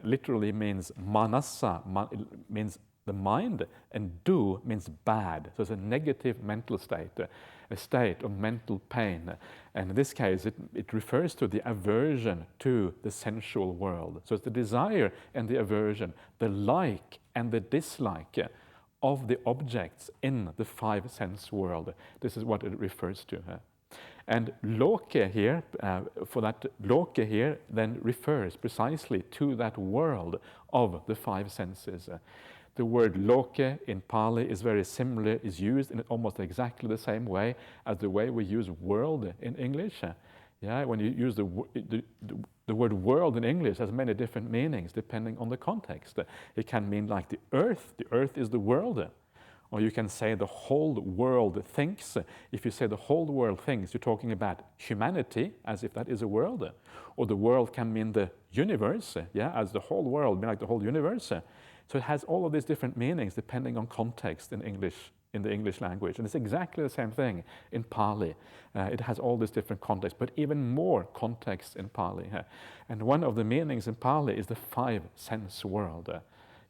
literally means manassa, it means the mind, and do means bad. So it's a negative mental state, a state of mental pain. And in this case, it refers to the aversion to the sensual world. So it's the desire and the aversion, the like and the dislike of the objects in the five sense world. This is what it refers to. And loke here, for that loke here, then refers precisely to that world of the five senses. The word loke in Pali is very similar, is used in almost exactly the same way as the way we use world in English. Yeah, when you use the word world in English has many different meanings depending on the context. It can mean like the earth is the world. Or you can say the whole world thinks. If you say the whole world thinks, you're talking about humanity, as if that is a world. Or the world can mean the universe, yeah, as the whole world, mean like the whole universe. So it has all of these different meanings depending on context in English, in the English language. And it's exactly the same thing in Pali. It has all these different contexts, but even more context in Pali. And one of the meanings in Pali is the five sense world.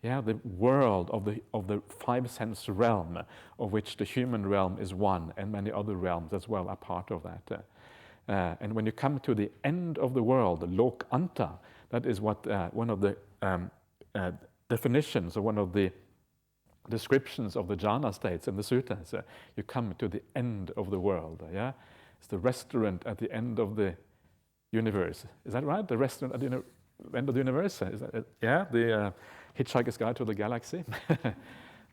Yeah, the world of the five sense realm, of which the human realm is one, and many other realms as well are part of that. And when you come to the end of the world, the lok anta, that is what one of the definitions, or one of the descriptions of the jhana states in the suttas. You come to the end of the world. Yeah, it's the restaurant at the end of the universe. Is that right? The restaurant at the end of the universe. Is that, yeah, the Hitchhiker's Guide to the Galaxy.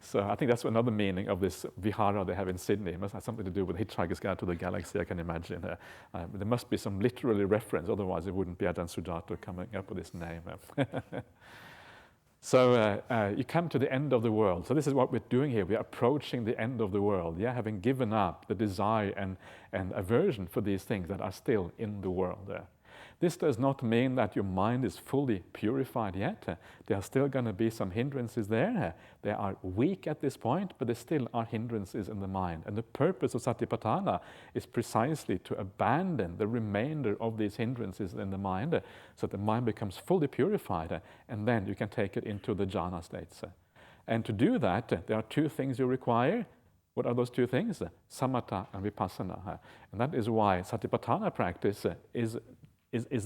So I think that's another meaning of this vihara they have in Sydney. It must have something to do with Hitchhiker's Guide to the Galaxy, I can imagine. There must be some literary reference, otherwise it wouldn't be Ajahn Sujata coming up with this name. So you come to the end of the world. So this is what we're doing here. We're approaching the end of the world, yeah, having given up the desire and aversion for these things that are still in the world. This does not mean that your mind is fully purified yet. There are still going to be some hindrances there. They are weak at this point, but there still are hindrances in the mind. And the purpose of Satipatthana is precisely to abandon the remainder of these hindrances in the mind, so that the mind becomes fully purified, and then you can take it into the jhana states. And to do that, there are two things you require. What are those two things? Samatha and vipassana. And that is why Satipatthana practice is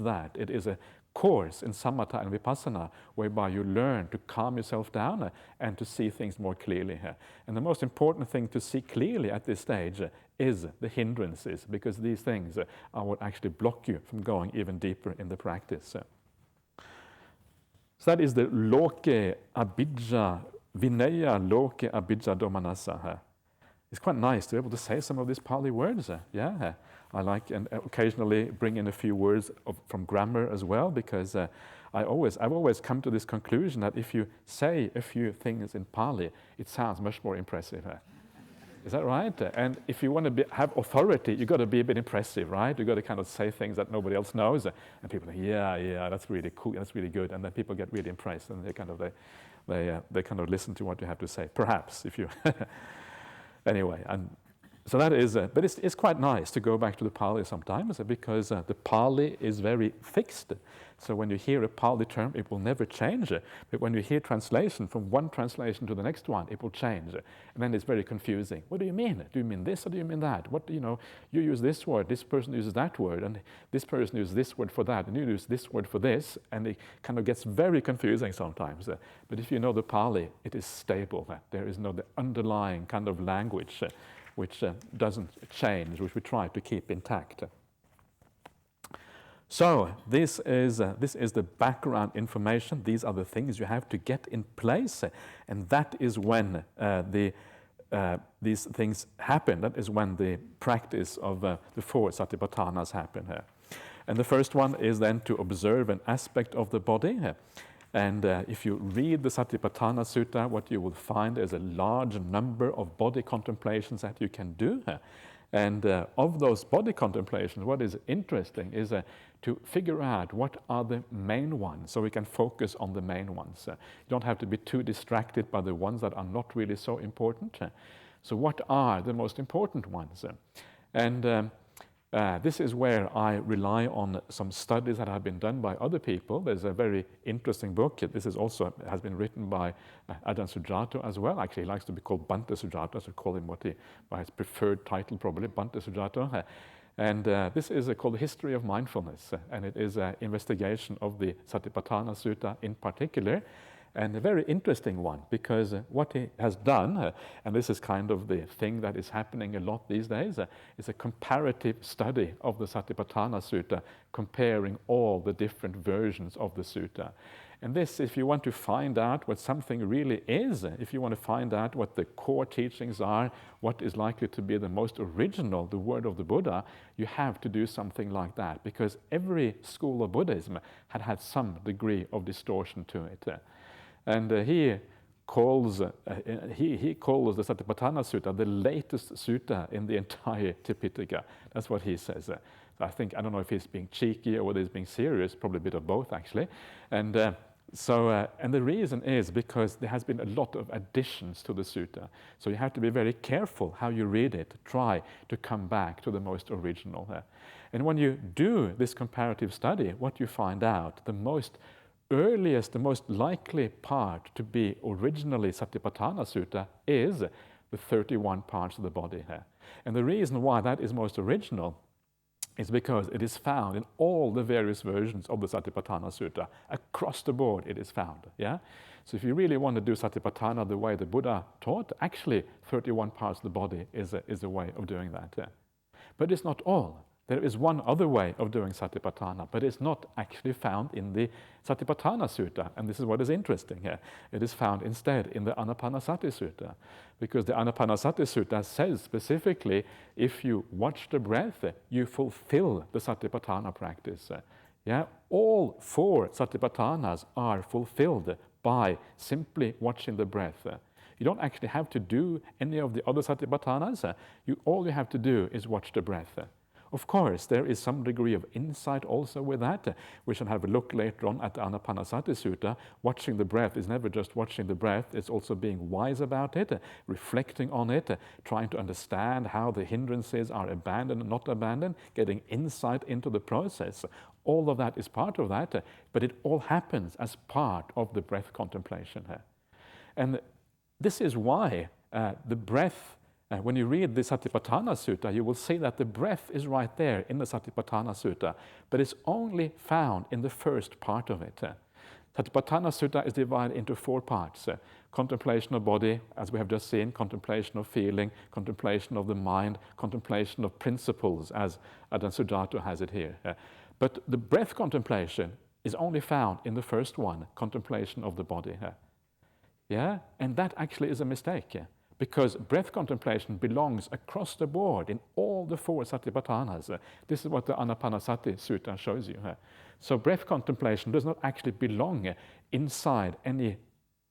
that. It is a course in samatha and vipassana, whereby you learn to calm yourself down and to see things more clearly. And the most important thing to see clearly at this stage is the hindrances, because these things are what actually block you from going even deeper in the practice. So that is the loke abhijja, vinaya loke abhijja domanasa. It's quite nice to be able to say some of these Pali words. Yeah, I like and occasionally bring in a few words from grammar as well, because I've always come to this conclusion that if you say a few things in Pali, it sounds much more impressive. Is that right? And if you want to have authority, you've got to be a bit impressive, right? You've got to kind of say things that nobody else knows, and people say, yeah, that's really cool, that's really good, and then people get really impressed, and they kind of listen to what you have to say. Perhaps if you. Anyway, and so that is, but it's quite nice to go back to the Pali sometimes, because the Pali is very fixed. So when you hear a Pali term, it will never change. But when you hear translation from one translation to the next one, it will change. And then it's very confusing. What do you mean? Do you mean this or do you mean that? What, you use this word, this person uses that word, and this person uses this word for that, and you use this word for this, and it kind of gets very confusing sometimes. But if you know the Pali, it is stable. There is no the underlying kind of language which doesn't change, which we try to keep intact. So this is the background information. These are the things you have to get in place, and that is when these things happen. That is when the practice of the four satipatthanas happen. And the first one is then to observe an aspect of the body. And if you read the Satipatthana Sutra, what you will find is a large number of body contemplations that you can do. And of those body contemplations, what is interesting is to figure out what are the main ones, so we can focus on the main ones. You don't have to be too distracted by the ones that are not really so important. So what are the most important ones? And this is where I rely on some studies that have been done by other people. There's a very interesting book. This is also has been written by Ajahn Sujato as well. Actually, he likes to be called Bhante Sujato, so call him by his preferred title, probably, Bhante Sujato. And this is called The History of Mindfulness, and it is an investigation of the Satipatthana Sutra in particular. And a very interesting one, because what he has done, and this is kind of the thing that is happening a lot these days, is a comparative study of the Satipatthana Sutra, comparing all the different versions of the Sutra. And this, if you want to find out what something really is, if you want to find out what the core teachings are, what is likely to be the most original, the word of the Buddha, you have to do something like that, because every school of Buddhism had some degree of distortion to it. And he calls the Satipatthana Sutta the latest sutta in the entire Tipitaka. That's what he says. I don't know if he's being cheeky or whether he's being serious, probably a bit of both actually. And and the reason is because there has been a lot of additions to the sutta. So you have to be very careful how you read it, try to come back to the most original. And when you do this comparative study, what you find out, the most likely part to be originally Satipatthana Sutta is the 31 parts of the body here. And the reason why that is most original is because it is found in all the various versions of the Satipatthana Sutta. Across the board it is found, yeah? So if you really want to do Satipatthana the way the Buddha taught, actually 31 parts of the body is a way of doing that. Yeah? But it's not all. There is one other way of doing Satipatthana, but it's not actually found in the Satipatthana Sutta. And this is what is interesting here. It is found instead in the Anapanasati Sutta. Because the Anapanasati Sutta says specifically, if you watch the breath, you fulfill the Satipatthana practice. Yeah? All four Satipatthanas are fulfilled by simply watching the breath. You don't actually have to do any of the other Satipatthanas. All you have to do is watch the breath. Of course, there is some degree of insight also with that. We shall have a look later on at the Anapanasati Sutta. Watching the breath is never just watching the breath, it's also being wise about it, reflecting on it, trying to understand how the hindrances are abandoned and not abandoned, getting insight into the process. All of that is part of that, but it all happens as part of the breath contemplation here. And this is why the breath, when you read the Satipatthana Sutra, you will see that the breath is right there in the Satipatthana Sutra, but it's only found in the first part of it. Satipatthana Sutra is divided into 4 parts. Contemplation of body, as we have just seen, contemplation of feeling, contemplation of the mind, contemplation of principles, as Ajahn Sujato has it here. But the breath contemplation is only found in the first one, contemplation of the body. Yeah, and that actually is a mistake, because breath contemplation belongs across the board in all the 4 Satipatthanas. This is what the Anapanasati Sutta shows you. So breath contemplation does not actually belong inside any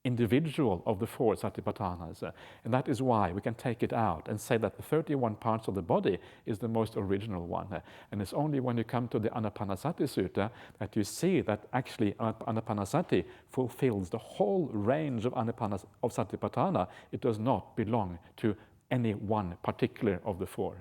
individual of the 4 Satipatthanas. And that is why we can take it out and say that the 31 parts of the body is the most original one. And it's only when you come to the Anapanasati Sutta that you see that actually Anapanasati fulfills the whole range of Satipatthana. It does not belong to any one particular of the 4.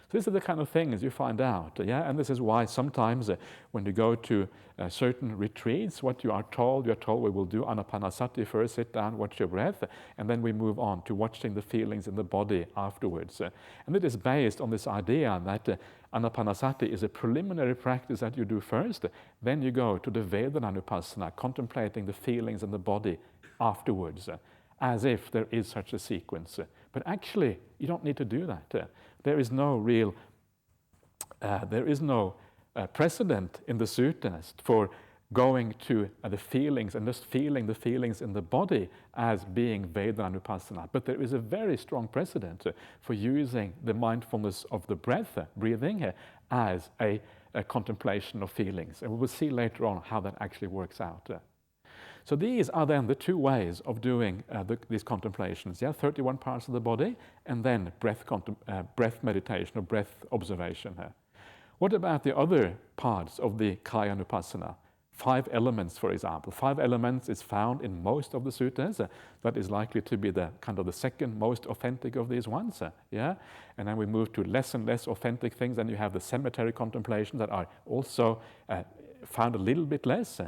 So these are the kind of things you find out, yeah? And this is why sometimes when you go to certain retreats, what you're told we will do Anapanasati first, sit down, watch your breath, and then we move on to watching the feelings in the body afterwards. And it is based on this idea that Anapanasati is a preliminary practice that you do first, then you go to the Vedananupassana, contemplating the feelings in the body afterwards, as if there is such a sequence. But actually, you don't need to do that. There is no real, precedent in the suttas for going to the feelings and just feeling the feelings in the body as being Vedananupassana. But there is a very strong precedent for using the mindfulness of the breath, breathing, as a contemplation of feelings. And we will see later on how that actually works out. So these are then the 2 ways of doing these contemplations. 31 parts of the body, and then breath meditation or breath observation. What about the other parts of the Kayanupassana? 5 elements, for example. 5 elements is found in most of the suttas. That is likely to be the kind of the second most authentic of these ones. Yeah, and then we move to less and less authentic things. And you have the cemetery contemplations that are also found a little bit less.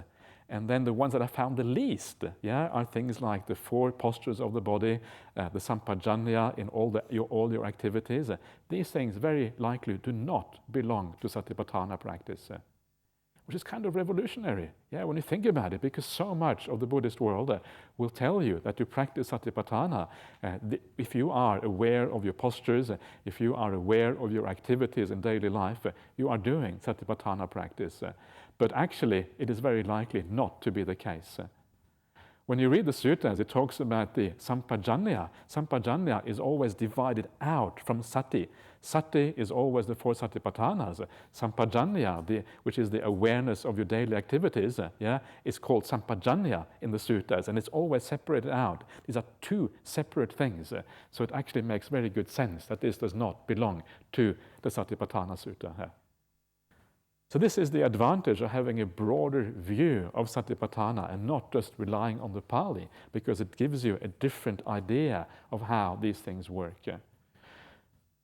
And then the ones that are found the least, are things like the 4 postures of the body, the sampajanya in all your activities. These things very likely do not belong to Satipatthana practice, which is kind of revolutionary, when you think about it, because so much of the Buddhist world will tell you that to practice Satipatthana, if you are aware of your postures, if you are aware of your activities in daily life, you are doing Satipatthana practice. But actually, it is very likely not to be the case. When you read the suttas, it talks about the sampajanya. Sampajanya is always divided out from sati. Sati is always the 4 Satipatthanas. Sampajanya, which is the awareness of your daily activities, is called sampajanya in the suttas, and it's always separated out. These are 2 separate things. So it actually makes very good sense that this does not belong to the Satipatthana Sutta. So this is the advantage of having a broader view of Satipatthana and not just relying on the Pali, because it gives you a different idea of how these things work.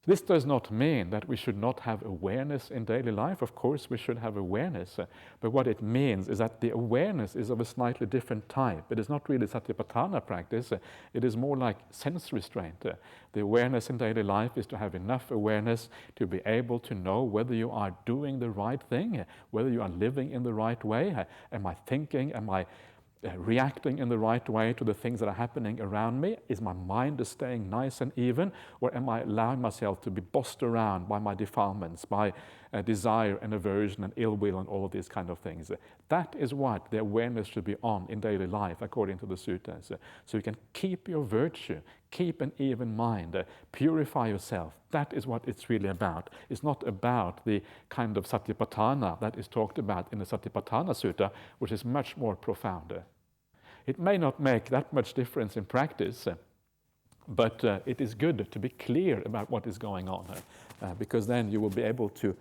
This does not mean that we should not have awareness in daily life. Of course, we should have awareness. But what it means is that the awareness is of a slightly different type. It is not really Satipatthana practice. It is more like sense restraint. The awareness in daily life is to have enough awareness to be able to know whether you are doing the right thing, whether you are living in the right way. Am I thinking? Am I reacting in the right way to the things that are happening around me? Is my mind just staying nice and even, or am I allowing myself to be bossed around by my defilements, by desire and aversion and ill will and all of these kind of things? That is what the awareness should be on in daily life, according to the suttas. So you can keep your virtue, keep an even mind, purify yourself. That is what it's really about. It's not about the kind of Satipatthana that is talked about in the Satipatthana Sutta, which is much more profound. It may not make that much difference in practice, But it is good to be clear about what is going on, because then you will be able to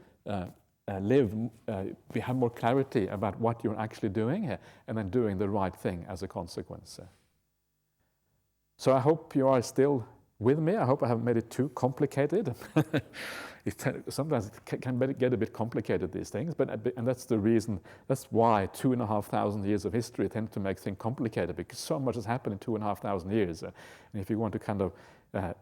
have more clarity about what you're actually doing, and then doing the right thing as a consequence. So I hope you are still with me. I hope I haven't made it too complicated. Sometimes it can get a bit complicated, these things, and that's the reason, that's why 2,500 years of history tend to make things complicated, because so much has happened in 2,500 years. And if you want to kind of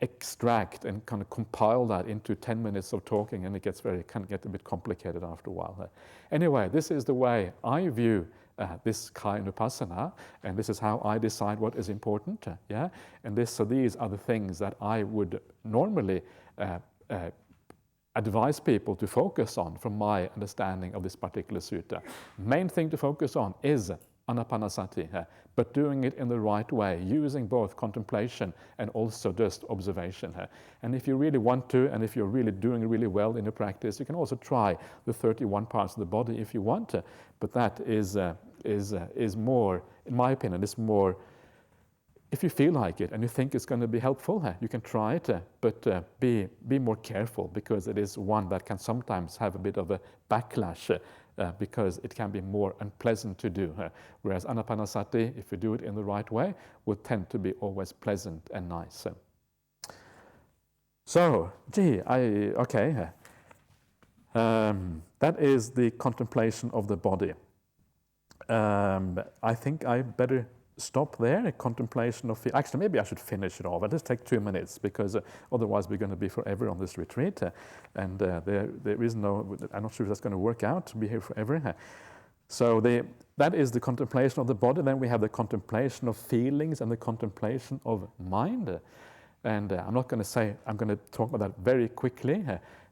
extract and kind of compile that into 10 minutes of talking, and it can get a bit complicated after a while. Anyway, this is the way I view this kind of Vipassana, and this is how I decide what is important. And so these are the things that I would normally advise people to focus on from my understanding of this particular sutta. Main thing to focus on is anapanasati, but doing it in the right way, using both contemplation and also just observation. And if you really want to, and if you're really doing really well in your practice, you can also try the 31 parts of the body if you want to, but that is more, in my opinion, is more, if you feel like it and you think it's going to be helpful, you can try it, but be more careful, because it is one that can sometimes have a bit of a backlash, because it can be more unpleasant to do. Whereas anapanasati, if you do it in the right way, will tend to be always pleasant and nice. So, that is the contemplation of the body. I think I better stop there. A contemplation of actually, maybe I should finish it off. I'll just take 2 minutes, because otherwise we're going to be forever on this retreat, and there is no, I'm not sure if that's going to work out to be here forever. So that is the contemplation of the body. Then we have the contemplation of feelings and the contemplation of mind. And I'm not going to say, I'm going to talk about that very quickly.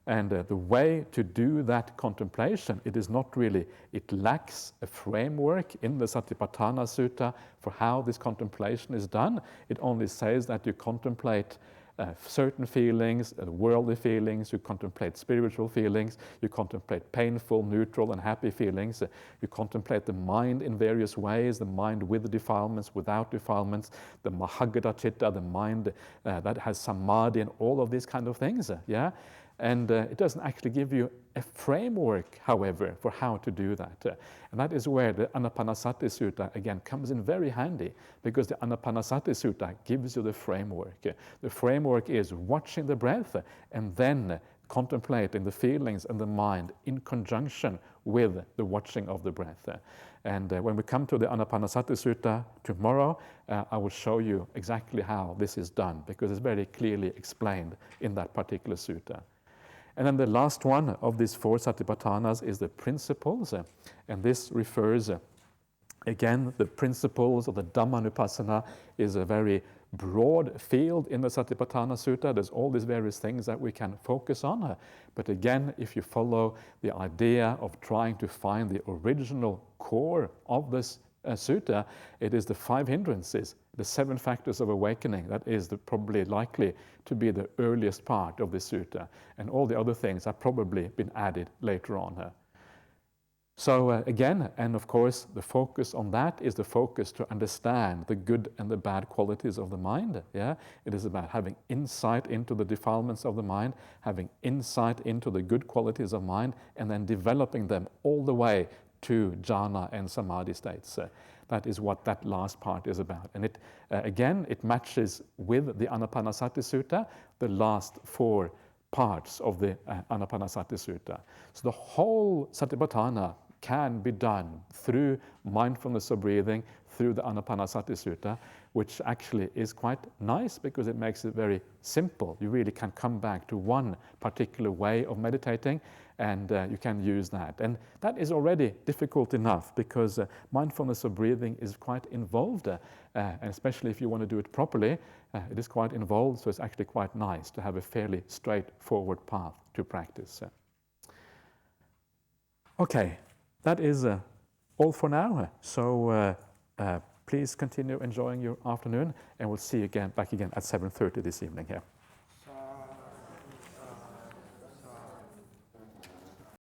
And the way to do that contemplation, it is not really, it lacks a framework in the Satipatthana Sutra for how this contemplation is done. It only says that you contemplate certain feelings, worldly feelings, you contemplate spiritual feelings, you contemplate painful, neutral, and happy feelings, you contemplate the mind in various ways, the mind with defilements, without defilements, the Mahagata Chitta, the mind that has samadhi, and all of these kind of things, And it doesn't actually give you a framework, however, for how to do that. And that is where the Anapanasati Sutta, again, comes in very handy, because the Anapanasati Sutta gives you the framework. The framework is watching the breath and then contemplating the feelings and the mind in conjunction with the watching of the breath. And when we come to the Anapanasati Sutta tomorrow, I will show you exactly how this is done, because it's very clearly explained in that particular sutta. And then the last one of these 4 Satipatthanas is the principles, and this refers, again, the principles of the Dhammanupassana is a very broad field in the Satipatthana Sutta. There's all these various things that we can focus on, but again, if you follow the idea of trying to find the original core of this sutta, it is the 5 hindrances, the 7 factors of awakening, that is probably likely to be the earliest part of the sutta, and all the other things have probably been added later on. So again, and of course, the focus on that is the focus to understand the good and the bad qualities of the mind. It is about having insight into the defilements of the mind, having insight into the good qualities of mind, and then developing them all the way to jhana and samadhi states. That is what that last part is about. And it matches with the Anapanasati Sutta, the last 4 parts of the Anapanasati Sutta. So the whole Satipatthana can be done through mindfulness of breathing, through the Anapanasati Sutta, which actually is quite nice, because it makes it very simple. You really can come back to one particular way of meditating, and you can use that. And that is already difficult enough, because mindfulness of breathing is quite involved, and especially if you want to do it properly, it is quite involved, so it's actually quite nice to have a fairly straightforward path to practice. Okay, that is all for now. So please continue enjoying your afternoon, and we'll see you back again at 7:30 this evening here.